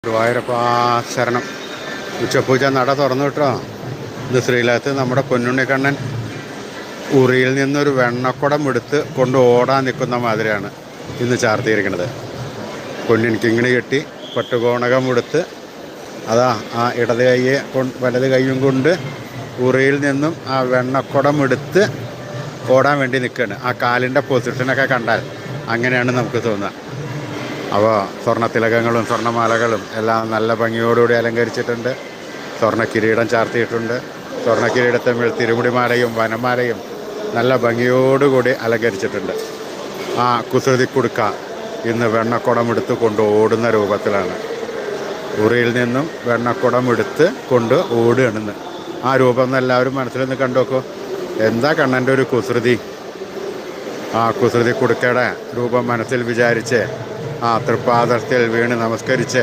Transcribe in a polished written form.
ഗുരുവായൂരപ്പാ ശരണം. ഉച്ചപൂജ നട തുറന്നു കിട്ടോ. ഇത് ശ്രീലകത്ത് നമ്മുടെ പൊന്നുണ്ണിക്കണ്ണൻ ഉറിയിൽ നിന്നൊരു വെണ്ണക്കുടം എടുത്ത് കൊണ്ട് ഓടാൻ നിൽക്കുന്ന മാതിരിയാണ് ഇന്ന് ചാർത്തിയിരിക്കുന്നത്. പൊന്നിൻ കിങ്ങിണി കെട്ടി പട്ടുകോണകം എടുത്ത് അതാ ആ ഇടത് കൈയെ വലത് കൈയും കൊണ്ട് ഉറിയിൽ നിന്നും ആ വെണ്ണക്കുടം എടുത്ത് ഓടാൻ വേണ്ടി നിൽക്കുകയാണ്. ആ കാലിൻ്റെ പൊസിഷനൊക്കെ കണ്ടാൽ അങ്ങനെയാണ് നമുക്ക് തോന്നുക. അപ്പോൾ സ്വർണ്ണത്തിലകങ്ങളും സ്വർണ്ണമാലകളും എല്ലാം നല്ല ഭംഗിയോടുകൂടി അലങ്കരിച്ചിട്ടുണ്ട്. സ്വർണ്ണ കിരീടം ചാർത്തിയിട്ടുണ്ട്. സ്വർണ്ണ കിരീടത്തിന്മേൽ തിരുമുടിമാലയും വനമാലയും നല്ല ഭംഗിയോടുകൂടി അലങ്കരിച്ചിട്ടുണ്ട്. ആ കുസൃതി കുടുക്ക ഇന്ന് വെണ്ണക്കുടം എടുത്ത് കൊണ്ട് ഓടുന്ന രൂപത്തിലാണ്. ഉറിയിൽ നിന്നും വെണ്ണക്കുടം എടുത്ത് കൊണ്ട് ഓടുകയാണെന്ന്. ആ രൂപം ഒന്ന് എല്ലാവരും മനസ്സിൽ നിന്ന് കണ്ടു നോക്കൂ. എന്താ കണ്ണൻ്റെ ഒരു കുസൃതി. ആ കുസൃതി കുടുക്കയുടെ രൂപം മനസ്സിൽ വിചാരിച്ച് ആ തൃപ്പാദത്തിൽ വീണ് നമസ്കരിച്ച്